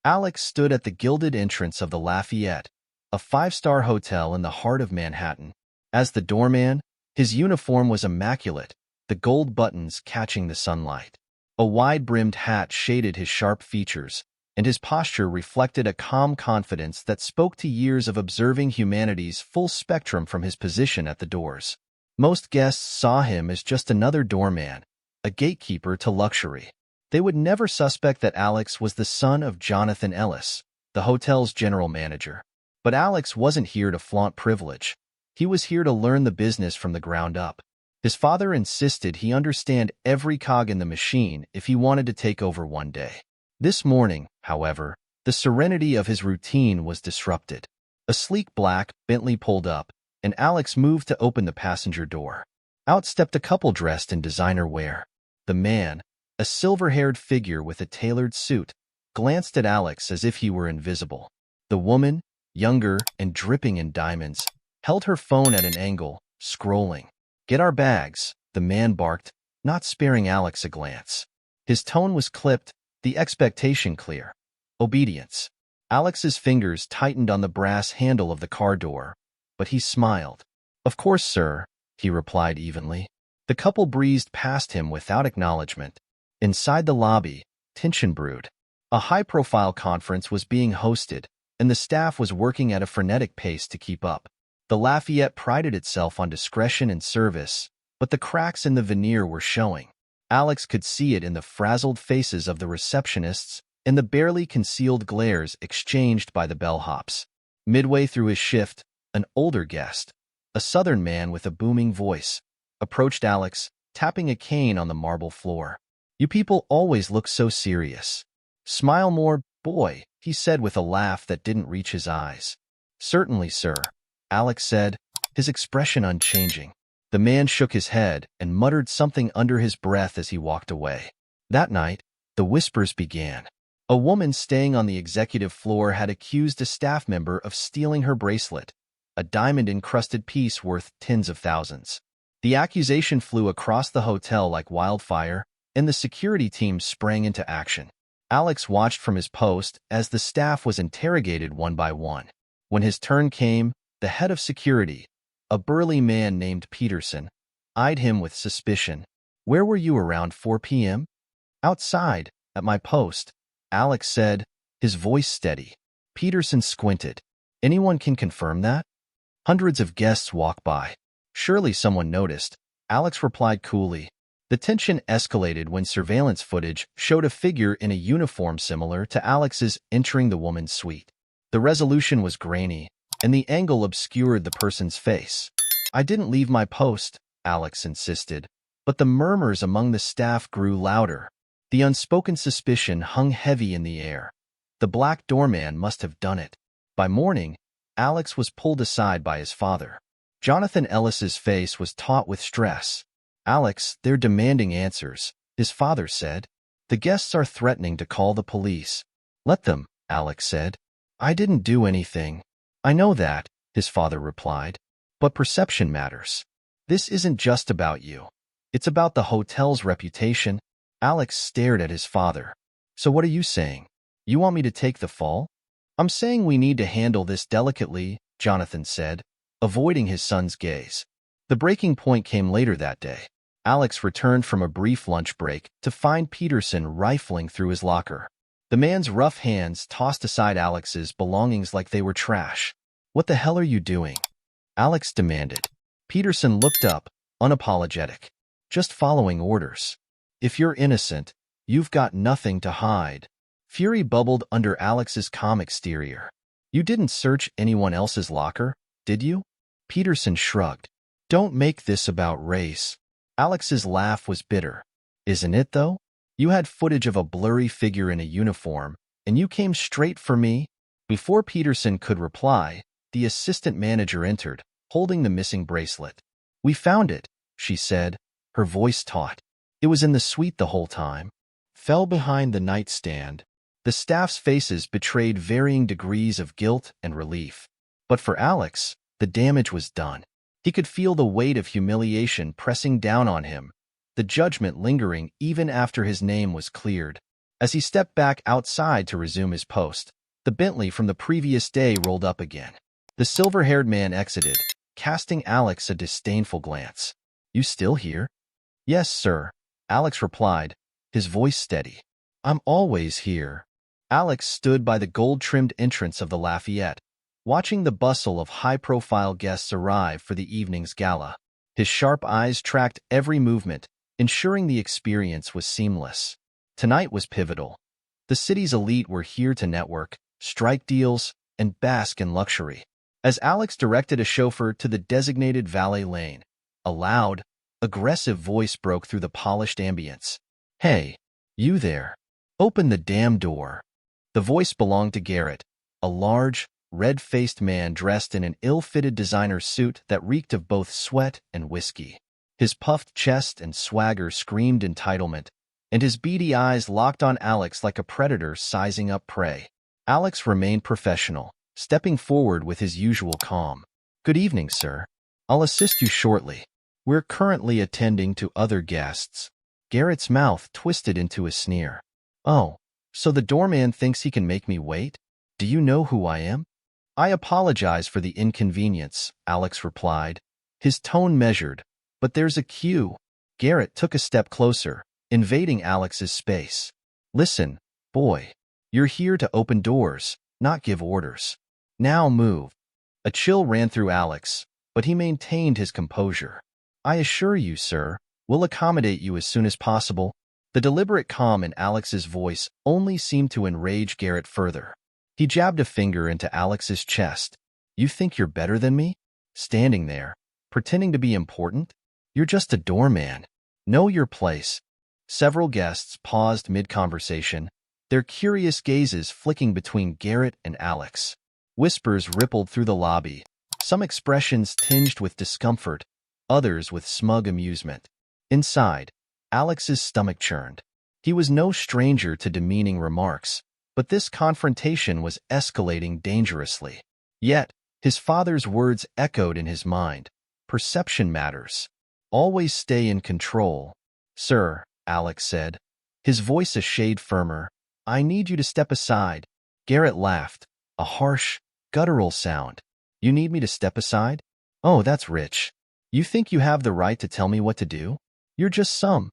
Alex stood at the gilded entrance of the Lafayette, a five-star hotel in the heart of Manhattan. As the doorman, his uniform was immaculate, the gold buttons catching the sunlight. A wide-brimmed hat shaded his sharp features, and his posture reflected a calm confidence that spoke to years of observing humanity's full spectrum from his position at the doors. Most guests saw him as just another doorman, a gatekeeper to luxury. They would never suspect that Alex was the son of Jonathan Ellis, the hotel's general manager. But Alex wasn't here to flaunt privilege. He was here to learn the business from the ground up. His father insisted he understand every cog in the machine if he wanted to take over one day. This morning, however, the serenity of his routine was disrupted. A sleek black Bentley pulled up, and Alex moved to open the passenger door. Out stepped a couple dressed in designer wear. The man, a silver-haired figure with a tailored suit, glanced at Alex as if he were invisible. The woman, younger and dripping in diamonds, held her phone at an angle, scrolling. "Get our bags," the man barked, not sparing Alex a glance. His tone was clipped, the expectation clear. Obedience. Alex's fingers tightened on the brass handle of the car door, but he smiled. "Of course, sir," he replied evenly. The couple breezed past him without acknowledgement. Inside the lobby, tension brewed. A high-profile conference was being hosted, and the staff was working at a frenetic pace to keep up. The Lafayette prided itself on discretion and service, but the cracks in the veneer were showing. Alex could see it in the frazzled faces of the receptionists and the barely concealed glares exchanged by the bellhops. Midway through his shift, an older guest, a southern man with a booming voice, approached Alex, tapping a cane on the marble floor. "You people always look so serious. Smile more, boy," he said with a laugh that didn't reach his eyes. "Certainly, sir," Alex said, his expression unchanging. The man shook his head and muttered something under his breath as he walked away. That night, the whispers began. A woman staying on the executive floor had accused a staff member of stealing her bracelet, a diamond-encrusted piece worth tens of thousands. The accusation flew across the hotel like wildfire, and the security team sprang into action. Alex watched from his post as the staff was interrogated one by one. When his turn came, the head of security, a burly man named Peterson, eyed him with suspicion. "Where were you around 4 p.m.? "Outside, at my post," Alex said, his voice steady. Peterson squinted. "Anyone can confirm that?" "Hundreds of guests walk by. Surely someone noticed," Alex replied coolly. The tension escalated when surveillance footage showed a figure in a uniform similar to Alex's entering the woman's suite. The resolution was grainy, and the angle obscured the person's face. "I didn't leave my post," Alex insisted, but the murmurs among the staff grew louder. The unspoken suspicion hung heavy in the air. The black doorman must have done it. By morning, Alex was pulled aside by his father. Jonathan Ellis's face was taut with stress. "Alex, they're demanding answers," his father said. "The guests are threatening to call the police." "Let them," Alex said. "I didn't do anything." "I know that," his father replied. "But perception matters. This isn't just about you. It's about the hotel's reputation." Alex stared at his father. "So what are you saying? You want me to take the fall?" "I'm saying we need to handle this delicately," Jonathan said, avoiding his son's gaze. The breaking point came later that day. Alex returned from a brief lunch break to find Peterson rifling through his locker. The man's rough hands tossed aside Alex's belongings like they were trash. "What the hell are you doing?" Alex demanded. Peterson looked up, unapologetic. "Just following orders. If you're innocent, you've got nothing to hide." Fury bubbled under Alex's calm exterior. "You didn't search anyone else's locker, did you?" Peterson shrugged. "Don't make this about race." Alex's laugh was bitter. "Isn't it, though? You had footage of a blurry figure in a uniform, and you came straight for me?" Before Peterson could reply, the assistant manager entered, holding the missing bracelet. "We found it," she said, her voice taut. "It was in the suite the whole time. Fell behind the nightstand." The staff's faces betrayed varying degrees of guilt and relief. But for Alex, the damage was done. He could feel the weight of humiliation pressing down on him, the judgment lingering even after his name was cleared. As he stepped back outside to resume his post, the Bentley from the previous day rolled up again. The silver-haired man exited, casting Alex a disdainful glance. "You still here?" "Yes, sir," Alex replied, his voice steady. "I'm always here." Alex stood by the gold-trimmed entrance of the Lafayette, watching the bustle of high-profile guests arrive for the evening's gala. His sharp eyes tracked every movement, ensuring the experience was seamless. Tonight was pivotal. The city's elite were here to network, strike deals, and bask in luxury. As Alex directed a chauffeur to the designated valet lane, a loud, aggressive voice broke through the polished ambience. "Hey, you there. Open the damn door." The voice belonged to Garrett, a large, red-faced man dressed in an ill-fitted designer suit that reeked of both sweat and whiskey. His puffed chest and swagger screamed entitlement, and his beady eyes locked on Alex like a predator sizing up prey. Alex remained professional, stepping forward with his usual calm. "Good evening, sir. I'll assist you shortly. We're currently attending to other guests." Garrett's mouth twisted into a sneer. "Oh, so the doorman thinks he can make me wait? Do you know who I am?" "I apologize for the inconvenience," Alex replied, his tone measured. "But there's a queue." Garrett took a step closer, invading Alex's space. "Listen, boy. You're here to open doors, not give orders. Now move." A chill ran through Alex, but he maintained his composure. "I assure you, sir, we'll accommodate you as soon as possible." The deliberate calm in Alex's voice only seemed to enrage Garrett further. He jabbed a finger into Alex's chest. "You think you're better than me? Standing there, pretending to be important? You're just a doorman. Know your place." Several guests paused mid-conversation, their curious gazes flicking between Garrett and Alex. Whispers rippled through the lobby, some expressions tinged with discomfort, others with smug amusement. Inside, Alex's stomach churned. He was no stranger to demeaning remarks, but this confrontation was escalating dangerously. Yet, his father's words echoed in his mind. "Perception matters. Always stay in control." "Sir," Alex said, his voice a shade firmer, "I need you to step aside." Garrett laughed, a harsh, guttural sound. "You need me to step aside? Oh, that's rich. You think you have the right to tell me what to do? You're just some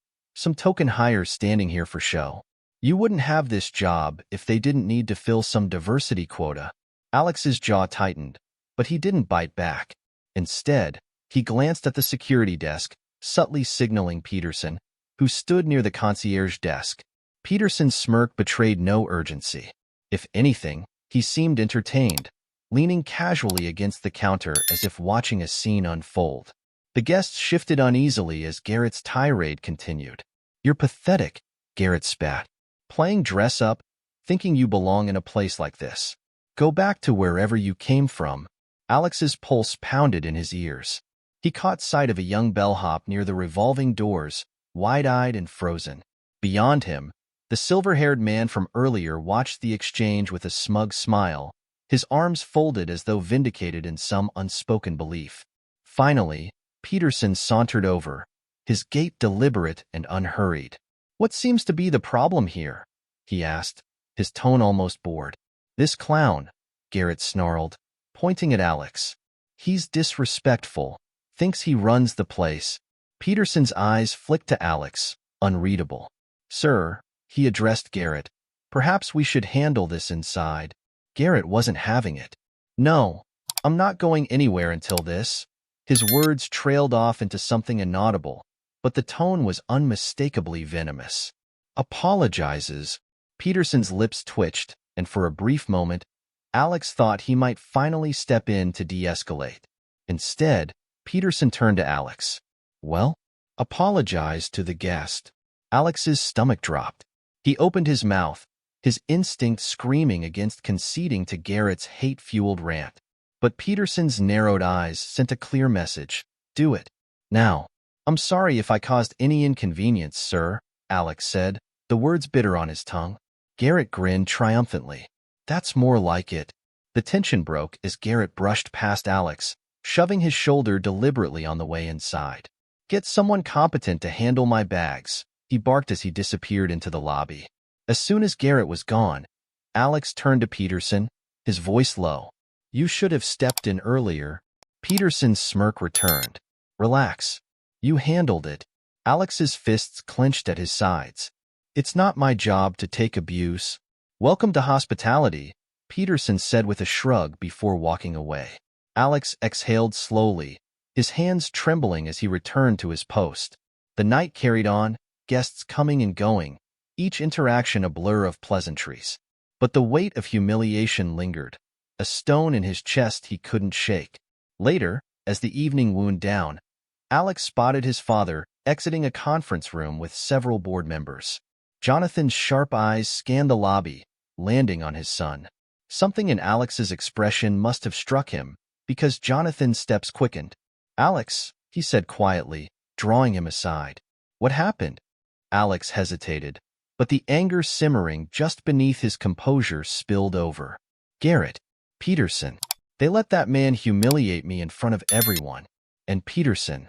token hire standing here for show. You wouldn't have this job if they didn't need to fill some diversity quota." Alex's jaw tightened, but he didn't bite back. Instead, he glanced at the security desk, subtly signaling Peterson, who stood near the concierge desk. Peterson's smirk betrayed no urgency. If anything, he seemed entertained, leaning casually against the counter as if watching a scene unfold. The guests shifted uneasily as Garrett's tirade continued. "You're pathetic," Garrett spat. "Playing dress-up, thinking you belong in a place like this. Go back to wherever you came from." Alex's pulse pounded in his ears. He caught sight of a young bellhop near the revolving doors, wide-eyed and frozen. Beyond him, the silver-haired man from earlier watched the exchange with a smug smile, his arms folded as though vindicated in some unspoken belief. Finally, Peterson sauntered over, his gait deliberate and unhurried. "What seems to be the problem here?" he asked, his tone almost bored. "This clown," Garrett snarled, pointing at Alex. "He's disrespectful, thinks he runs the place." Peterson's eyes flicked to Alex, unreadable. "Sir," he addressed Garrett, "perhaps we should handle this inside." Garrett wasn't having it. "No, I'm not going anywhere until this." His words trailed off into something inaudible, but the tone was unmistakably venomous. "Apologizes." Peterson's lips twitched, and for a brief moment, Alex thought he might finally step in to de-escalate. Instead, Peterson turned to Alex. "Well, apologize to the guest." Alex's stomach dropped. He opened his mouth, his instinct screaming against conceding to Garrett's hate-fueled rant. But Peterson's narrowed eyes sent a clear message. "Do it. Now." "I'm sorry if I caused any inconvenience, sir," Alex said, the words bitter on his tongue. Garrett grinned triumphantly. "That's more like it." The tension broke as Garrett brushed past Alex, shoving his shoulder deliberately on the way inside. "Get someone competent to handle my bags," he barked as he disappeared into the lobby. As soon as Garrett was gone, Alex turned to Peterson, his voice low. You should have stepped in earlier. Peterson's smirk returned. Relax. You handled it. Alex's fists clenched at his sides. It's not my job to take abuse. Welcome to hospitality, Peterson said with a shrug before walking away. Alex exhaled slowly, his hands trembling as he returned to his post. The night carried on, guests coming and going, each interaction a blur of pleasantries. But the weight of humiliation lingered, a stone in his chest he couldn't shake. Later, as the evening wound down, Alex spotted his father exiting a conference room with several board members. Jonathan's sharp eyes scanned the lobby, landing on his son. Something in Alex's expression must have struck him, because Jonathan's steps quickened. Alex, he said quietly, drawing him aside. What happened? Alex hesitated, but the anger simmering just beneath his composure spilled over. Garrett, Peterson, they let that man humiliate me in front of everyone. And Peterson,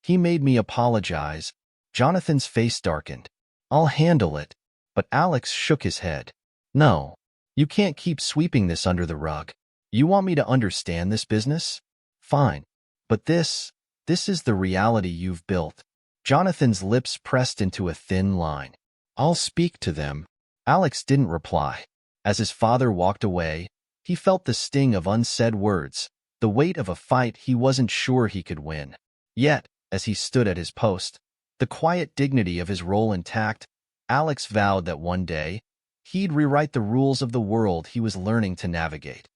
he made me apologize. Jonathan's face darkened. I'll handle it. But Alex shook his head. No, you can't keep sweeping this under the rug. You want me to understand this business? Fine. But this is the reality you've built. Jonathan's lips pressed into a thin line. I'll speak to them. Alex didn't reply. As his father walked away, he felt the sting of unsaid words, the weight of a fight he wasn't sure he could win. Yet, as he stood at his post, the quiet dignity of his role intact, Alex vowed that one day, he'd rewrite the rules of the world he was learning to navigate.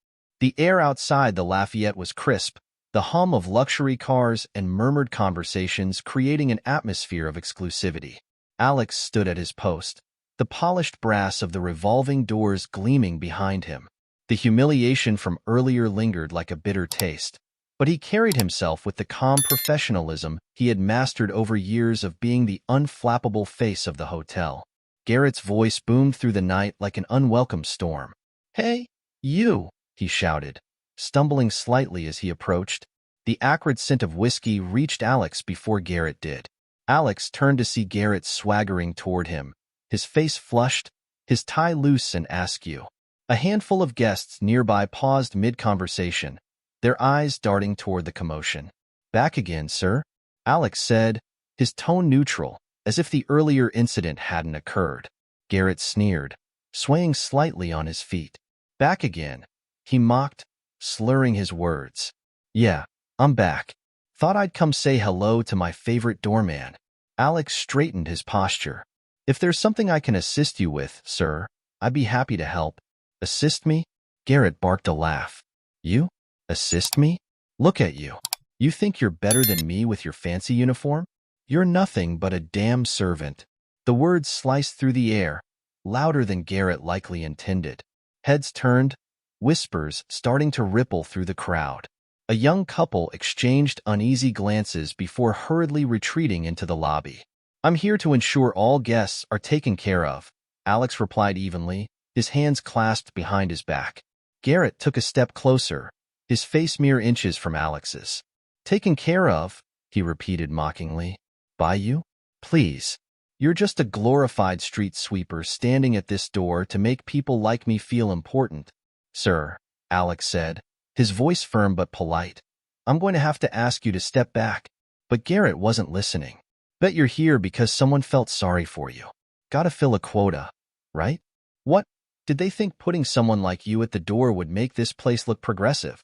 The air outside the Lafayette was crisp, the hum of luxury cars and murmured conversations creating an atmosphere of exclusivity. Alex stood at his post, the polished brass of the revolving doors gleaming behind him. The humiliation from earlier lingered like a bitter taste, but he carried himself with the calm professionalism he had mastered over years of being the unflappable face of the hotel. Garrett's voice boomed through the night like an unwelcome storm. Hey, you, he shouted, stumbling slightly as he approached. The acrid scent of whiskey reached Alex before Garrett did. Alex turned to see Garrett swaggering toward him, his face flushed, his tie loose and askew. A handful of guests nearby paused mid-conversation, their eyes darting toward the commotion. Back again, sir, Alex said, his tone neutral, as if the earlier incident hadn't occurred. Garrett sneered, swaying slightly on his feet. Back again, he mocked, slurring his words. Yeah, I'm back. Thought I'd come say hello to my favorite doorman. Alex straightened his posture. If there's something I can assist you with, sir, I'd be happy to help. Assist me? Garrett barked a laugh. You? Assist me? Look at you. You think you're better than me with your fancy uniform? You're nothing but a damn servant. The words sliced through the air, louder than Garrett likely intended. Heads turned, whispers starting to ripple through the crowd. A young couple exchanged uneasy glances before hurriedly retreating into the lobby. I'm here to ensure all guests are taken care of, Alex replied evenly, his hands clasped behind his back. Garrett took a step closer, his face mere inches from Alex's. Taken care of, he repeated mockingly. By you? Please. You're just a glorified street sweeper standing at this door to make people like me feel important. Sir, Alex said, his voice firm but polite. I'm going to have to ask you to step back. But Garrett wasn't listening. Bet you're here because someone felt sorry for you. Gotta fill a quota, right? What? Did they think putting someone like you at the door would make this place look progressive?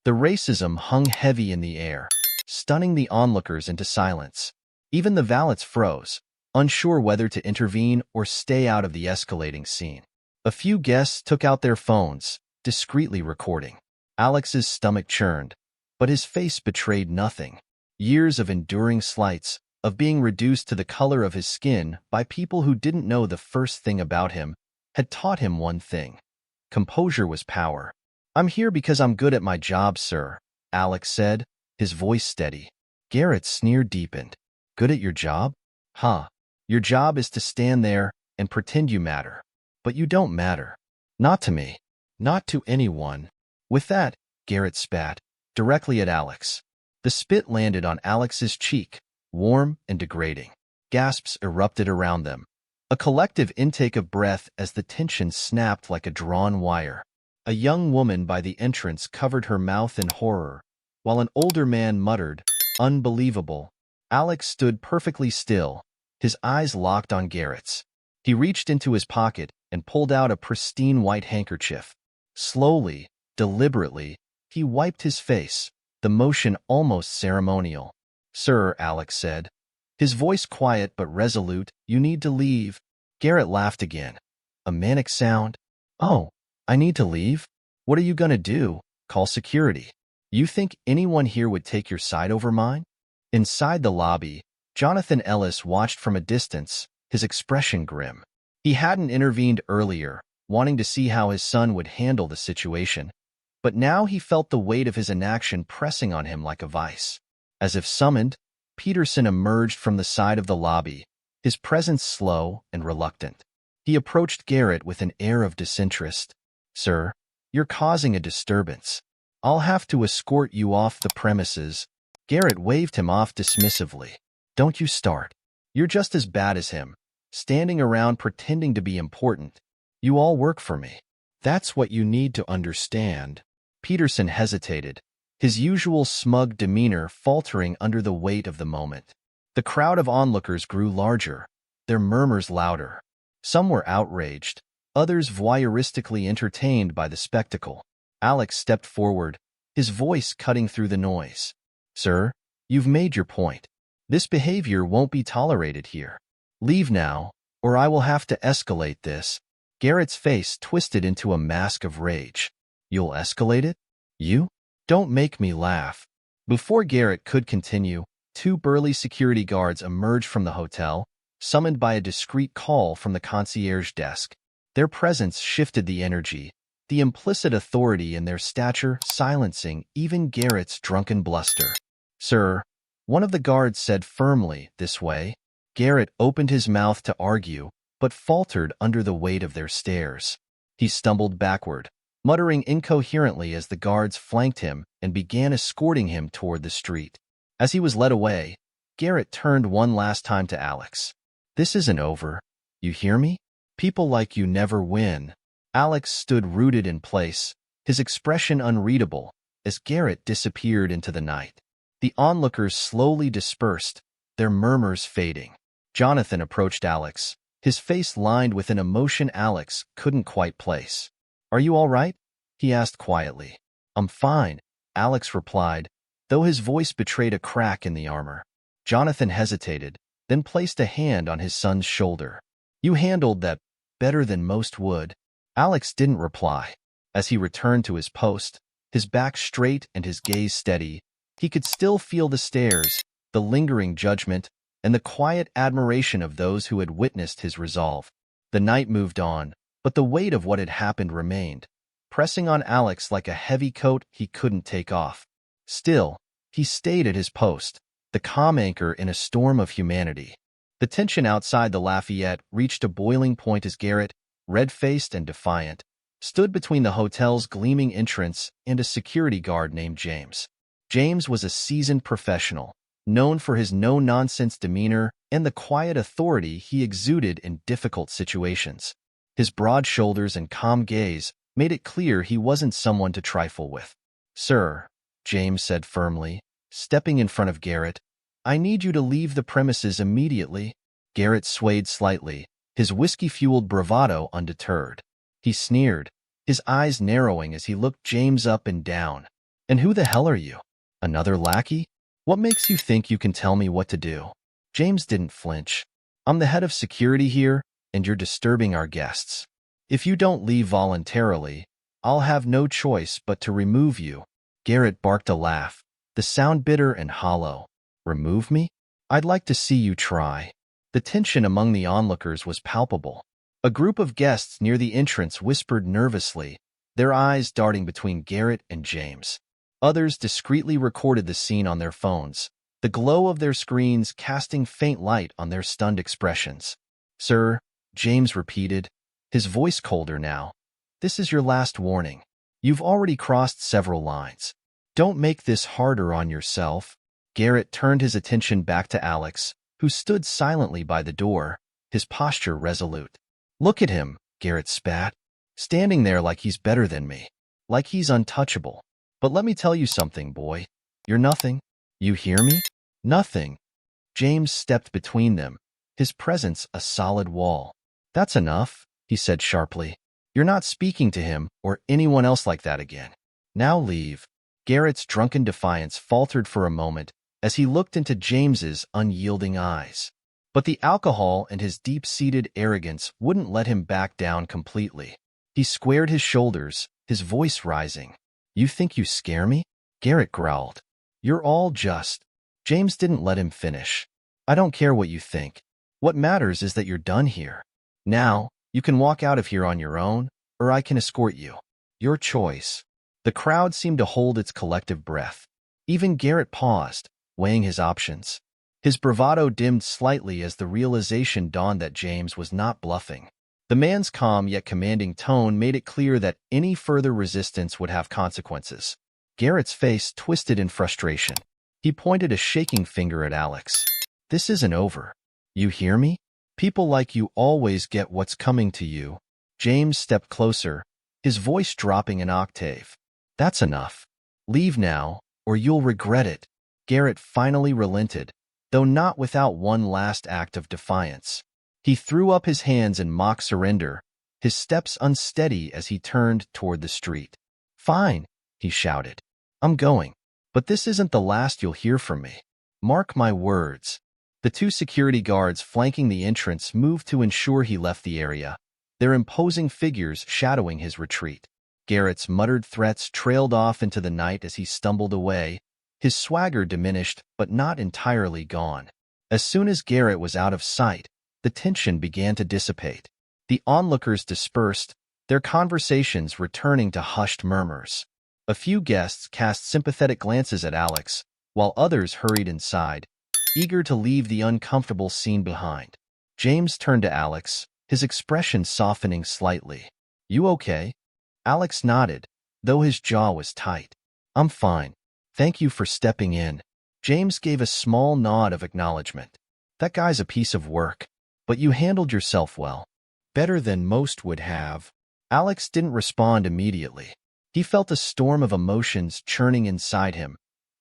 The racism hung heavy in the air, stunning the onlookers into silence. Even the valets froze, unsure whether to intervene or stay out of the escalating scene. A few guests took out their phones, discreetly recording. Alex's stomach churned, but his face betrayed nothing. Years of enduring slights, of being reduced to the color of his skin by people who didn't know the first thing about him, had taught him one thing. Composure was power. I'm here because I'm good at my job, sir, Alex said, his voice steady. Garrett's sneer deepened. Good at your job? Huh. Your job is to stand there and pretend you matter. But you don't matter. Not to me. Not to anyone. With that, Garrett spat, directly at Alex. The spit landed on Alex's cheek, warm and degrading. Gasps erupted around them, A collective intake of breath as the tension snapped like a drawn wire. A young woman by the entrance covered her mouth in horror, while an older man muttered, "Unbelievable." Alex stood perfectly still, his eyes locked on Garrett's. He reached into his pocket and pulled out a pristine white handkerchief. Slowly, deliberately, he wiped his face, the motion almost ceremonial. "Sir," Alex said, his voice quiet but resolute, "you need to leave." Garrett laughed again. A manic sound. "Oh, I need to leave? What are you gonna do? Call security? You think anyone here would take your side over mine?" Inside the lobby, Jonathan Ellis watched from a distance, his expression grim. He hadn't intervened earlier, wanting to see how his son would handle the situation, but now he felt the weight of his inaction pressing on him like a vice. As if summoned, Peterson emerged from the side of the lobby, his presence slow and reluctant. He approached Garrett with an air of disinterest. "Sir, you're causing a disturbance. I'll have to escort you off the premises." Garrett waved him off dismissively. "Don't you start. You're just as bad as him, standing around pretending to be important. You all work for me. That's what you need to understand." Peterson hesitated, his usual smug demeanor faltering under the weight of the moment. The crowd of onlookers grew larger, their murmurs louder. Some were outraged, others voyeuristically entertained by the spectacle. Alex stepped forward, his voice cutting through the noise. "Sir, you've made your point. This behavior won't be tolerated here. Leave now, or I will have to escalate this." Garrett's face twisted into a mask of rage. "You'll escalate it? You? Don't make me laugh." Before Garrett could continue, two burly security guards emerged from the hotel, summoned by a discreet call from the concierge desk. Their presence shifted the energy, the implicit authority in their stature silencing even Garrett's drunken bluster. "Sir," one of the guards said firmly, "this way." Garrett opened his mouth to argue, but faltered under the weight of their stares. He stumbled backward, muttering incoherently as the guards flanked him and began escorting him toward the street. As he was led away, Garrett turned one last time to Alex. "This isn't over. You hear me? People like you never win." Alex stood rooted in place, his expression unreadable, as Garrett disappeared into the night. The onlookers slowly dispersed, their murmurs fading. Jonathan approached Alex, his face lined with an emotion Alex couldn't quite place. "Are you all right?" he asked quietly. "I'm fine," Alex replied, though his voice betrayed a crack in the armor. Jonathan hesitated, then placed a hand on his son's shoulder. "You handled that better than most would." Alex didn't reply. As he returned to his post, his back straight and his gaze steady, he could still feel the stares, the lingering judgment, and the quiet admiration of those who had witnessed his resolve. The night moved on, but the weight of what had happened remained, pressing on Alex like a heavy coat he couldn't take off. Still, he stayed at his post, the calm anchor in a storm of humanity. The tension outside the Lafayette reached a boiling point as Garrett, red-faced and defiant, stood between the hotel's gleaming entrance and a security guard named James. James was a seasoned professional, known for his no-nonsense demeanor and the quiet authority he exuded in difficult situations. His broad shoulders and calm gaze made it clear he wasn't someone to trifle with. "Sir," James said firmly, stepping in front of Garrett, "I need you to leave the premises immediately." Garrett swayed slightly, his whiskey-fueled bravado undeterred. He sneered, his eyes narrowing as he looked James up and down. "And who the hell are you? Another lackey? What makes you think you can tell me what to do?" James didn't flinch. "I'm the head of security here, and you're disturbing our guests. If you don't leave voluntarily, I'll have no choice but to remove you." Garrett barked a laugh, the sound bitter and hollow. "Remove me? I'd like to see you try." The tension among the onlookers was palpable. A group of guests near the entrance whispered nervously, their eyes darting between Garrett and James. Others discreetly recorded the scene on their phones, the glow of their screens casting faint light on their stunned expressions. "Sir," James repeated, his voice colder now, "this is your last warning. You've already crossed several lines. Don't make this harder on yourself." Garrett turned his attention back to Alex, who stood silently by the door, his posture resolute. "Look at him," Garrett spat, "standing there like he's better than me, like he's untouchable. But let me tell you something, boy. You're nothing. You hear me? Nothing." James stepped between them, his presence a solid wall. "That's enough," he said sharply. "You're not speaking to him or anyone else like that again. Now leave." Garrett's drunken defiance faltered for a moment as he looked into James's unyielding eyes. But the alcohol and his deep-seated arrogance wouldn't let him back down completely. He squared his shoulders, his voice rising. "You think you scare me?" Garrett growled. "You're all just—" James didn't let him finish. "I don't care what you think. What matters is that you're done here. Now, you can walk out of here on your own, or I can escort you. Your choice." The crowd seemed to hold its collective breath. Even Garrett paused, weighing his options. His bravado dimmed slightly as the realization dawned that James was not bluffing. The man's calm yet commanding tone made it clear that any further resistance would have consequences. Garrett's face twisted in frustration. He pointed a shaking finger at Alex. "This isn't over. You hear me? People like you always get what's coming to you." James stepped closer, his voice dropping an octave. "That's enough. Leave now, or you'll regret it." Garrett finally relented, though not without one last act of defiance. He threw up his hands in mock surrender, his steps unsteady as he turned toward the street. "Fine," he shouted. "I'm going. But this isn't the last you'll hear from me. Mark my words." The two security guards flanking the entrance moved to ensure he left the area, their imposing figures shadowing his retreat. Garrett's muttered threats trailed off into the night as he stumbled away, his swagger diminished but not entirely gone. As soon as Garrett was out of sight, the tension began to dissipate. The onlookers dispersed, their conversations returning to hushed murmurs. A few guests cast sympathetic glances at Alex, while others hurried inside, eager to leave the uncomfortable scene behind. James turned to Alex, his expression softening slightly. "You okay?" Alex nodded, though his jaw was tight. "I'm fine. Thank you for stepping in." James gave a small nod of acknowledgement. "That guy's a piece of work, but you handled yourself well. Better than most would have." Alex didn't respond immediately. He felt a storm of emotions churning inside him: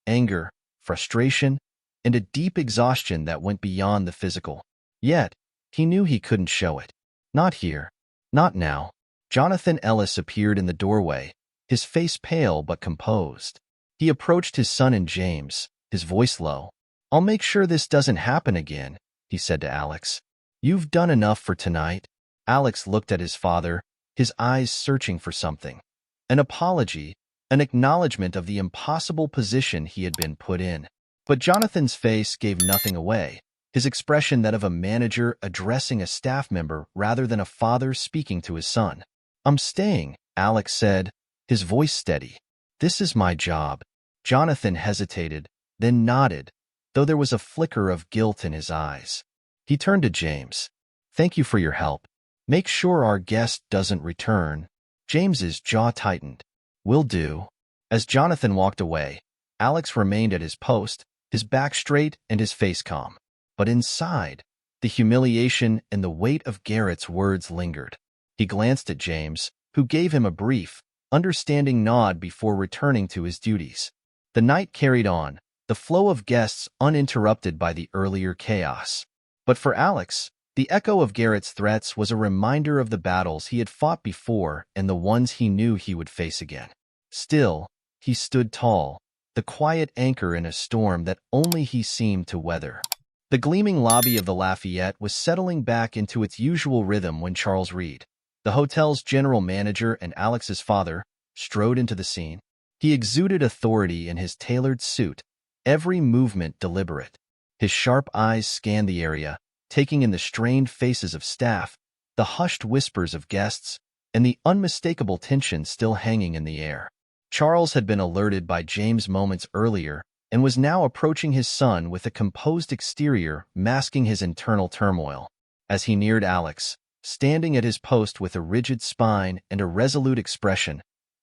anger, frustration, and a deep exhaustion that went beyond the physical. Yet, he knew he couldn't show it. Not here. Not now. Jonathan Ellis appeared in the doorway, his face pale but composed. He approached his son and James, his voice low. "I'll make sure this doesn't happen again," he said to Alex. "You've done enough for tonight." Alex looked at his father, his eyes searching for something. An apology, an acknowledgement of the impossible position he had been put in. But Jonathan's face gave nothing away, his expression that of a manager addressing a staff member rather than a father speaking to his son. "I'm staying," Alex said, his voice steady. "This is my job." Jonathan hesitated, then nodded, though there was a flicker of guilt in his eyes. He turned to James. "Thank you for your help. Make sure our guest doesn't return." James's jaw tightened. "Will do." As Jonathan walked away, Alex remained at his post, his back straight and his face calm. But inside, the humiliation and the weight of Garrett's words lingered. He glanced at James, who gave him a brief, understanding nod before returning to his duties. The night carried on, the flow of guests uninterrupted by the earlier chaos. But for Alex, the echo of Garrett's threats was a reminder of the battles he had fought before and the ones he knew he would face again. Still, he stood tall, the quiet anchor in a storm that only he seemed to weather. The gleaming lobby of the Lafayette was settling back into its usual rhythm when Charles Reed, the hotel's general manager and Alex's father, strode into the scene. He exuded authority in his tailored suit, every movement deliberate. His sharp eyes scanned the area, taking in the strained faces of staff, the hushed whispers of guests, and the unmistakable tension still hanging in the air. Charles had been alerted by James moments earlier and was now approaching his son with a composed exterior masking his internal turmoil. As he neared Alex, standing at his post with a rigid spine and a resolute expression,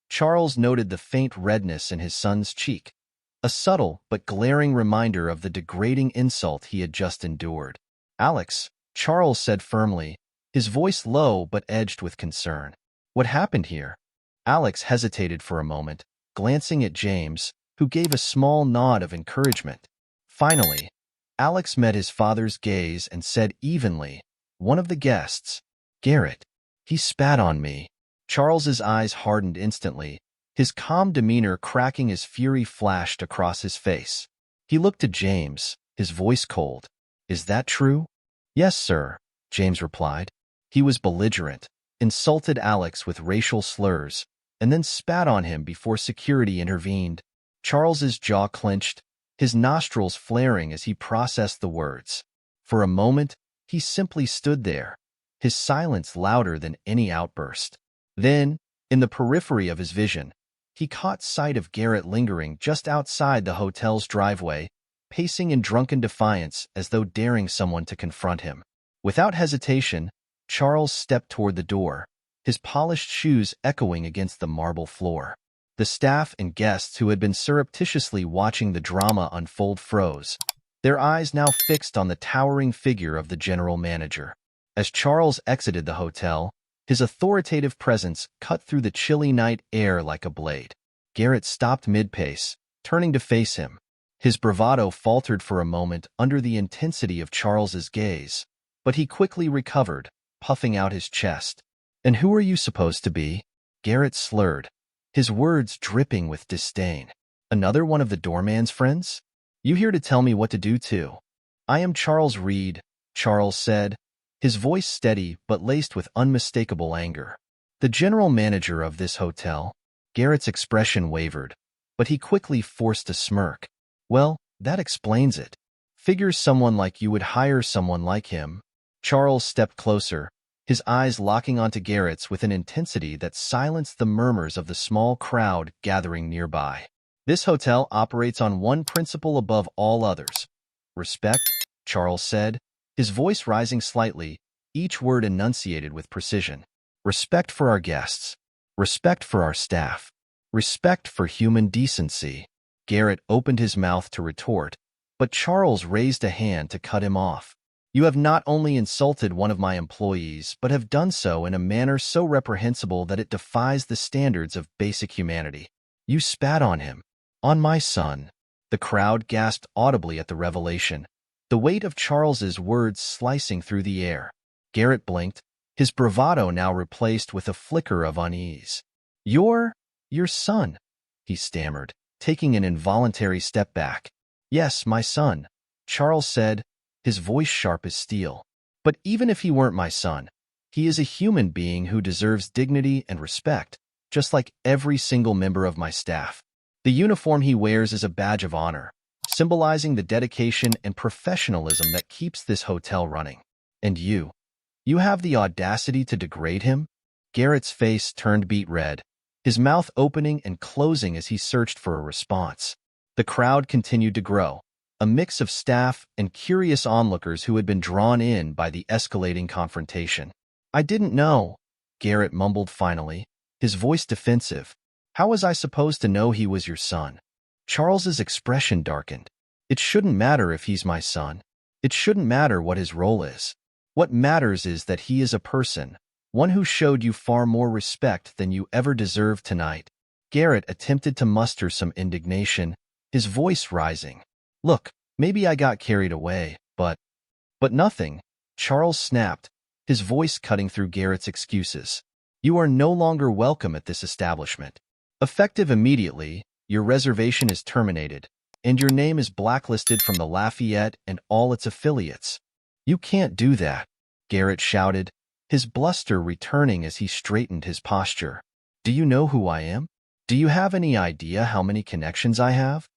Charles noted the faint redness in his son's cheek, a subtle but glaring reminder of the degrading insult he had just endured. "Alex, Charles said firmly, his voice low but edged with concern. What happened here? Alex hesitated for a moment, glancing at James, who gave a small nod of encouragement. Finally, Alex met his father's gaze and said evenly, one of the guests, Garrett, he spat on me. Charles's eyes hardened instantly, his calm demeanor cracking as fury flashed across his face. He looked at James, his voice cold. Is that true? Yes, sir, James replied. He was belligerent, insulted Alex with racial slurs, and then spat on him before security intervened. Charles's jaw clenched, his nostrils flaring as he processed the words. For a moment, he simply stood there, his silence louder than any outburst. Then, in the periphery of his vision, he caught sight of Garrett lingering just outside the hotel's driveway, pacing in drunken defiance as though daring someone to confront him. Without hesitation, Charles stepped toward the door, his polished shoes echoing against the marble floor. The staff and guests who had been surreptitiously watching the drama unfold froze, their eyes now fixed on the towering figure of the general manager. As Charles exited the hotel, his authoritative presence cut through the chilly night air like a blade. Garrett stopped mid-pace, turning to face him. His bravado faltered for a moment under the intensity of Charles's gaze, but he quickly recovered, puffing out his chest. And who are you supposed to be? Garrett slurred, his words dripping with disdain. Another one of the doorman's friends? You here to tell me what to do too? I am Charles Reed, Charles said, his voice steady but laced with unmistakable anger. The general manager of this hotel. Garrett's expression wavered, but he quickly forced a smirk. Well, that explains it. Figures someone like you would hire someone like him. Charles stepped closer, his eyes locking onto Garrett's with an intensity that silenced the murmurs of the small crowd gathering nearby. This hotel operates on one principle above all others. Respect, Charles said, his voice rising slightly, each word enunciated with precision. Respect for our guests. Respect for our staff. Respect for human decency. Garrett opened his mouth to retort, but Charles raised a hand to cut him off. You have not only insulted one of my employees, but have done so in a manner so reprehensible that it defies the standards of basic humanity. You spat on him. On my son. The crowd gasped audibly at the revelation, the weight of Charles's words slicing through the air. Garrett blinked, his bravado now replaced with a flicker of unease. Your son, he stammered, taking an involuntary step back. Yes, my son, Charles said, his voice sharp as steel. But even if he weren't my son, he is a human being who deserves dignity and respect, just like every single member of my staff. The uniform he wears is a badge of honor, symbolizing the dedication and professionalism that keeps this hotel running. And you have the audacity to degrade him? Garrett's face turned beet red, his mouth opening and closing as he searched for a response. The crowd continued to grow, a mix of staff and curious onlookers who had been drawn in by the escalating confrontation. I didn't know, Garrett mumbled finally, his voice defensive. How was I supposed to know he was your son? Charles's expression darkened. It shouldn't matter if he's my son. It shouldn't matter what his role is. What matters is that he is a person, one who showed you far more respect than you ever deserved tonight. Garrett attempted to muster some indignation, his voice rising. Look, maybe I got carried away, but nothing, Charles snapped, his voice cutting through Garrett's excuses. You are no longer welcome at this establishment. Effective immediately, your reservation is terminated, and your name is blacklisted from the Lafayette and all its affiliates. You can't do that, Garrett shouted, his bluster returning as he straightened his posture. Do you know who I am? Do you have any idea how many connections I have?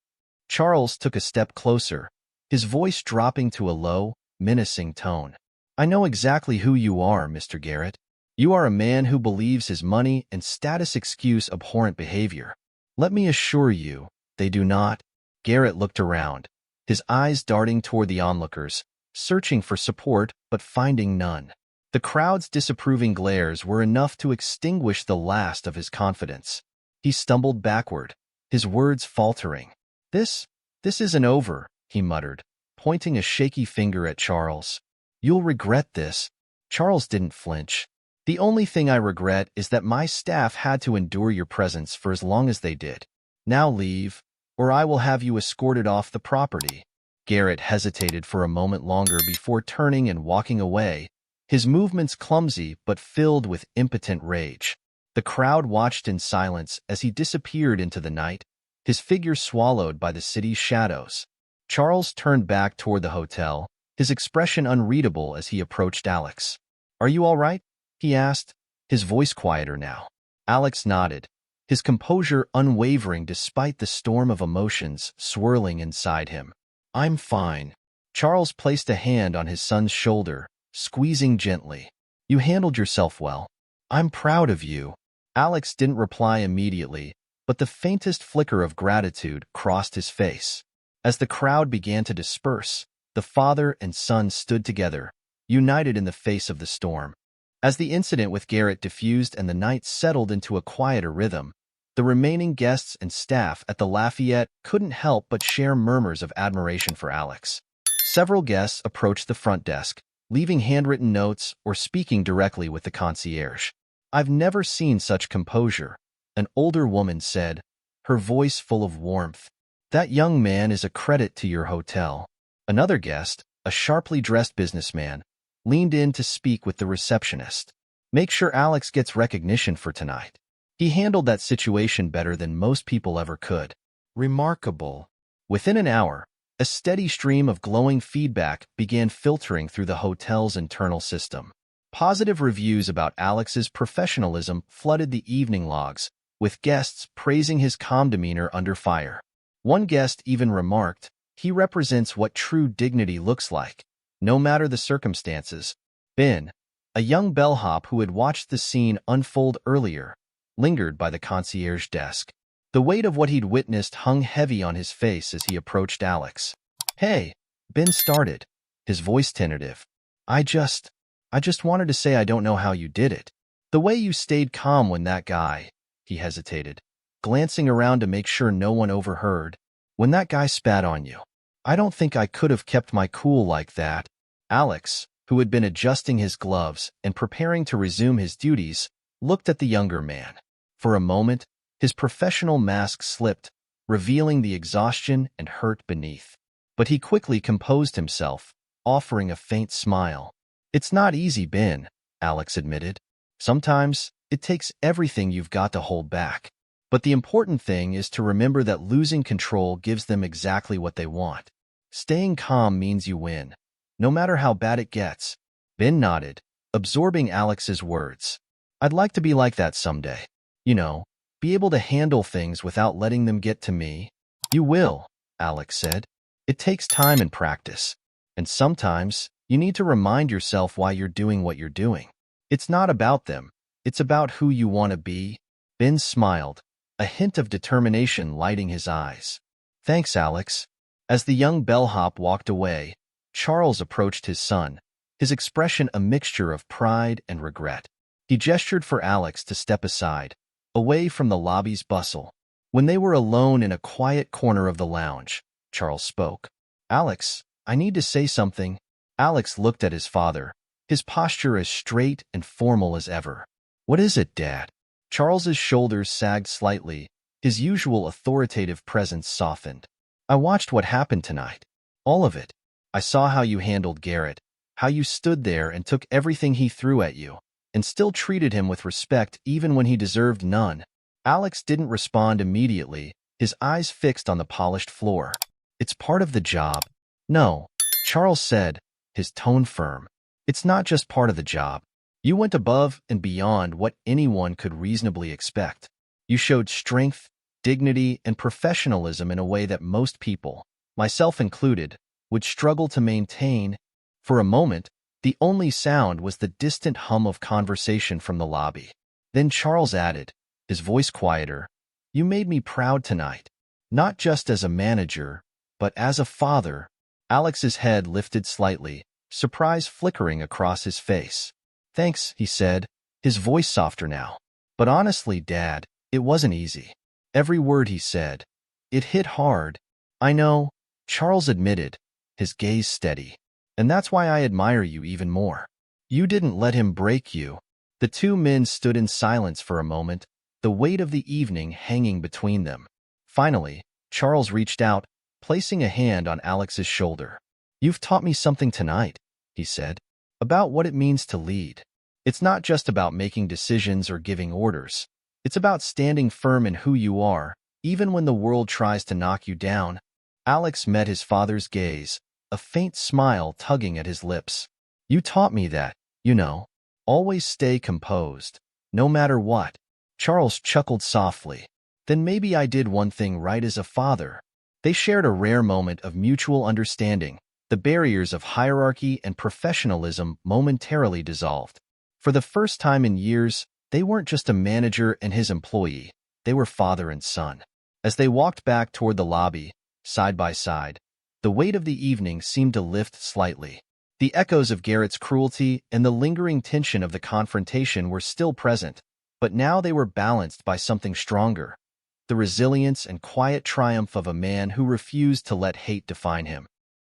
Charles took a step closer, his voice dropping to a low, menacing tone. I know exactly who you are, Mr. Garrett. You are a man who believes his money and status excuse abhorrent behavior. Let me assure you, they do not. Garrett looked around, his eyes darting toward the onlookers, searching for support but finding none. The crowd's disapproving glares were enough to extinguish the last of his confidence. He stumbled backward, his words faltering. This isn't over, he muttered, pointing a shaky finger at Charles. You'll regret this. Charles didn't flinch. The only thing I regret is that my staff had to endure your presence for as long as they did. Now leave, or I will have you escorted off the property. Garrett hesitated for a moment longer before turning and walking away, his movements clumsy but filled with impotent rage. The crowd watched in silence as he disappeared into the night, his figure swallowed by the city's shadows. Charles turned back toward the hotel, his expression unreadable as he approached Alex. "Are you all right?" he asked, his voice quieter now. Alex nodded, his composure unwavering despite the storm of emotions swirling inside him. "I'm fine." Charles placed a hand on his son's shoulder, squeezing gently. "You handled yourself well. I'm proud of you." Alex didn't reply immediately, but the faintest flicker of gratitude crossed his face. As the crowd began to disperse, the father and son stood together, united in the face of the storm. As the incident with Garrett diffused and the night settled into a quieter rhythm, the remaining guests and staff at the Lafayette couldn't help but share murmurs of admiration for Alex. Several guests approached the front desk, leaving handwritten notes or speaking directly with the concierge. "I've never seen such composure," an older woman said, her voice full of warmth. "That young man is a credit to your hotel." Another guest, a sharply dressed businessman, leaned in to speak with the receptionist. "Make sure Alex gets recognition for tonight. He handled that situation better than most people ever could." Remarkable. Within an hour, a steady stream of glowing feedback began filtering through the hotel's internal system. Positive reviews about Alex's professionalism flooded the evening logs, with guests praising his calm demeanor under fire. One guest even remarked, "He represents what true dignity looks like, no matter the circumstances." Ben, a young bellhop who had watched the scene unfold earlier, lingered by the concierge desk. The weight of what he'd witnessed hung heavy on his face as he approached Alex. "Hey," Ben started, his voice tentative. I just wanted to say I don't know how you did it. The way you stayed calm when that guy," he hesitated, glancing around to make sure no one overheard, "when that guy spat on you. I don't think I could have kept my cool like that." Alex, who had been adjusting his gloves and preparing to resume his duties, looked at the younger man. For a moment, his professional mask slipped, revealing the exhaustion and hurt beneath. But he quickly composed himself, offering a faint smile. "It's not easy, Ben," Alex admitted. "Sometimes, it takes everything you've got to hold back. But the important thing is to remember that losing control gives them exactly what they want. Staying calm means you win, no matter how bad it gets." Ben nodded, absorbing Alex's words. "I'd like to be like that someday. You know, be able to handle things without letting them get to me." "You will," Alex said. "It takes time and practice. And sometimes, you need to remind yourself why you're doing what you're doing. It's not about them. It's about who you want to be." Ben smiled, a hint of determination lighting his eyes. "Thanks, Alex." As the young bellhop walked away, Charles approached his son, his expression a mixture of pride and regret. He gestured for Alex to step aside, away from the lobby's bustle. When they were alone in a quiet corner of the lounge, Charles spoke. "Alex, I need to say something." Alex looked at his father, his posture as straight and formal as ever. "What is it, Dad?" Charles's shoulders sagged slightly, his usual authoritative presence softened. "I watched what happened tonight. All of it. I saw how you handled Garrett, how you stood there and took everything he threw at you, and still treated him with respect even when he deserved none." Alex didn't respond immediately, his eyes fixed on the polished floor. "It's part of the job." "No," Charles said, his tone firm. "It's not just part of the job. You went above and beyond what anyone could reasonably expect. You showed strength, dignity, and professionalism in a way that most people, myself included, would struggle to maintain." For a moment, the only sound was the distant hum of conversation from the lobby. Then Charles added, his voice quieter, "You made me proud tonight. Not just as a manager, but as a father." Alex's head lifted slightly, surprise flickering across his face. "Thanks," he said, his voice softer now. "But honestly, Dad, it wasn't easy." Every word he said. It hit hard. "I know," Charles admitted, his gaze steady. And that's why I admire you even more. You didn't let him break you. The two men stood in silence for a moment, the weight of the evening hanging between them. Finally, Charles reached out, placing a hand on Alex's shoulder. You've taught me something tonight, he said, about what it means to lead. It's not just about making decisions or giving orders. It's about standing firm in who you are, even when the world tries to knock you down. Alex met his father's gaze, a faint smile tugging at his lips. You taught me that, you know. Always stay composed, no matter what. Charles chuckled softly. Then maybe I did one thing right as a father. They shared a rare moment of mutual understanding. The barriers of hierarchy and professionalism momentarily dissolved. For the first time in years, they weren't just a manager and his employee. They were father and son. As they walked back toward the lobby, side by side, the weight of the evening seemed to lift slightly. The echoes of Garrett's cruelty and the lingering tension of the confrontation were still present, but now they were balanced by something stronger, the resilience and quiet triumph of a man who refused to let hate define him.